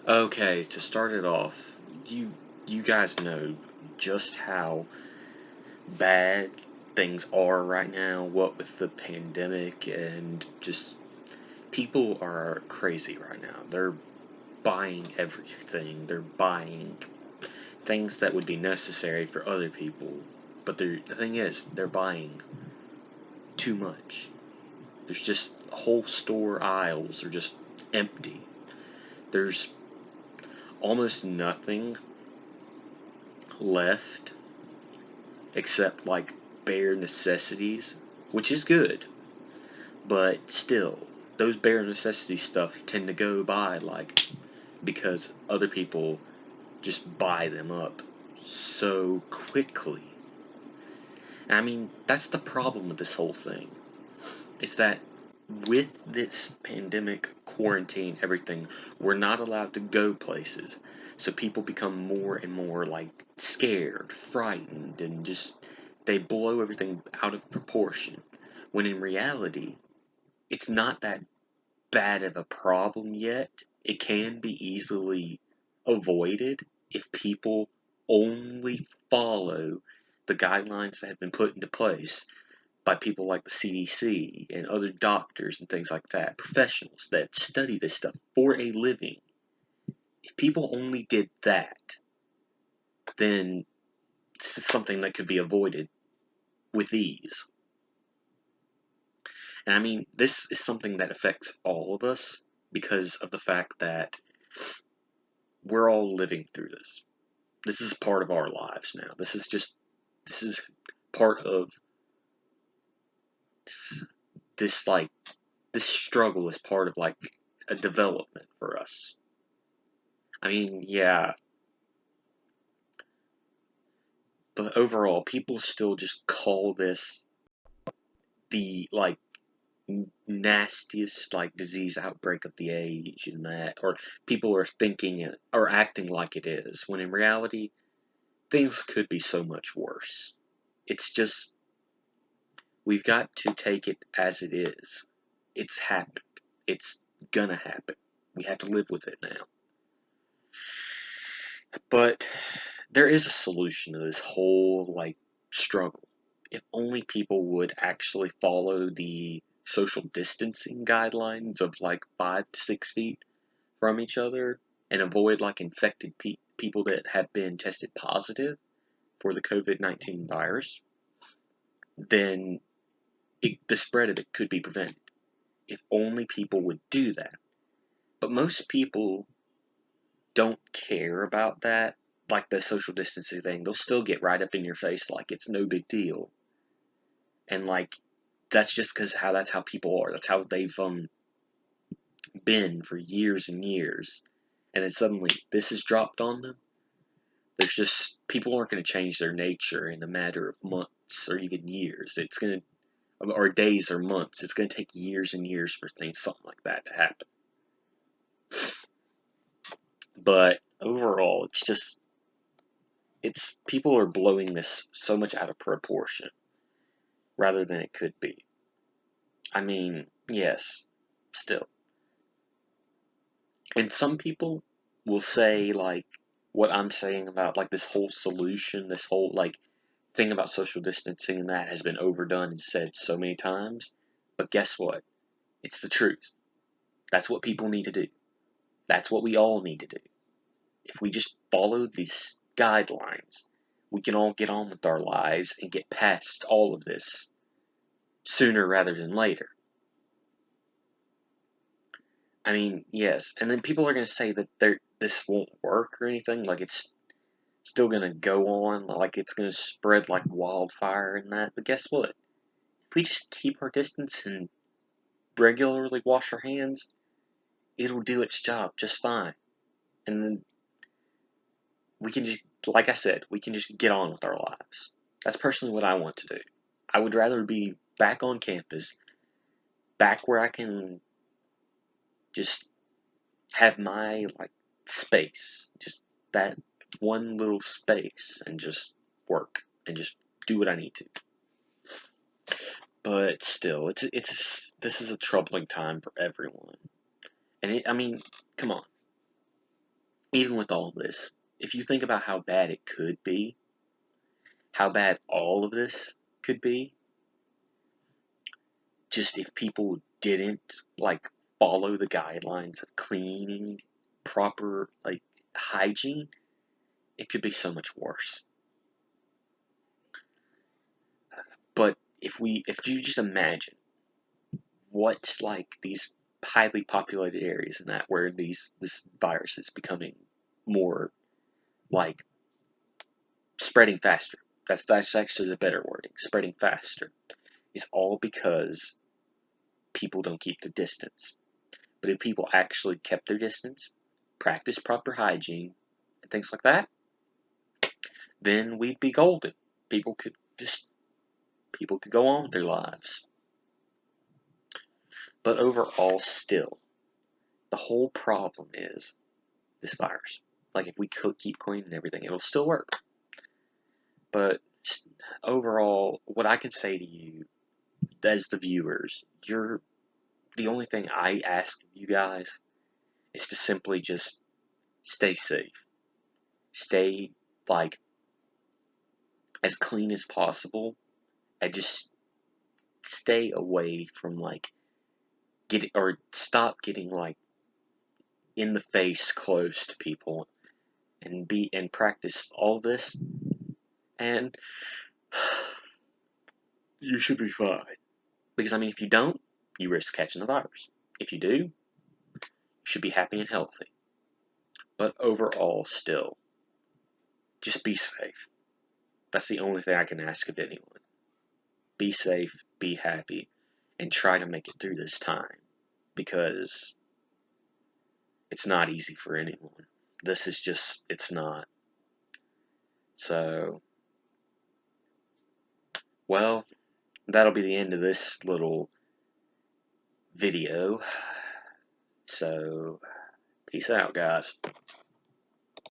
Okay, to start it off, you guys know just how bad things are right now, what with the pandemic and just people are crazy right now. They're buying everything. They're buying things that would be necessary for other people. But the thing is, they're buying too much. There's just whole store aisles are just empty. There's almost nothing left except like bare necessities, which is good, but still, those bare necessity stuff tend to go by like because other people just buy them up so quickly. And I mean, that's the problem with this whole thing. Is that with this pandemic, quarantine, everything, we're not allowed to go places. So people become more and more like scared, frightened, and just they blow everything out of proportion. When in reality, it's not that bad of a problem yet. It can be easily avoided if people only follow the guidelines that have been put into place by people like the CDC and other doctors and things like that, professionals that study this stuff for a living. If people only did that, then this is something that could be avoided with ease. And I mean, this is something that affects all of us because of the fact that we're all living through this. This is part of our lives now. This is part of this, like, this struggle is part of, like, a development for us. I mean, yeah, but overall, people still just call this the, like, nastiest, like, disease outbreak of the age and that, or people are thinking it, or acting like it is, when in reality, things could be so much worse. It's just, we've got to take it as it is. It's happened. It's gonna happen. We have to live with it now. But there is a solution to this whole, like, struggle. If only people would actually follow the social distancing guidelines of like 5 to 6 feet from each other and avoid like infected people that have been tested positive for the COVID-19 virus, then the spread of it could be prevented. If only people would do that. But most people don't care about that, like the social distancing thing. They'll still get right up in your face like it's no big deal. And like that's just because that's how people are. That's how they've been for years and years. And then suddenly this is dropped on them. There's just people aren't going to change their nature in a matter of months or even years. It's going to, or days or months. It's going to take years and years for something like that to happen. But overall, it's people are blowing this so much out of proportion rather than it could be. I mean, yes, still. And some people will say, like, what I'm saying about, like, this whole solution, this whole, like, thing about social distancing and that has been overdone and said so many times. But guess what? It's the truth. That's what people need to do. That's what we all need to do. If we just follow these guidelines, we can all get on with our lives and get past all of this sooner rather than later. I mean, yes, and then people are going to say that this won't work or anything, like it's still going to go on, like it's going to spread like wildfire and that. But guess what? If we just keep our distance and regularly wash our hands, it'll do its job just fine. And then we can just, like I said, we can just get on with our lives. That's personally what I want to do. I would rather be back on campus, back where I can just have my like space, just that one little space, and just work and just do what I need to. But still, this is a troubling time for everyone. And I mean, come on. even with all this, if you think about how bad it could be, how bad all of this could be, just if people didn't like follow the guidelines of cleaning, proper like hygiene, it could be so much worse. But if you just imagine what's like these highly populated areas and that where this virus is becoming more like spreading faster. That's actually the better wording. Spreading faster is all because people don't keep their distance. But if people actually kept their distance, practice proper hygiene, and things like that, then we'd be golden. People could just people could go on with their lives. But overall, still, the whole problem is this virus. Like if we could keep cleaning everything, it'll still work. But overall, what I can say to you as the viewers, the only thing I ask of you guys is to simply just stay safe. Stay like as clean as possible and just stay away from like get or stop getting like in the face close to people and practice all this and you should be fine. Because I mean if you don't, you risk catching the virus. If you do, you should be happy and healthy. But overall still, just be safe. That's the only thing I can ask of anyone. Be safe, be happy, and try to make it through this time. Because it's not easy for anyone. This is just, it's not. So, well, that'll be the end of this little video. So, peace out, guys.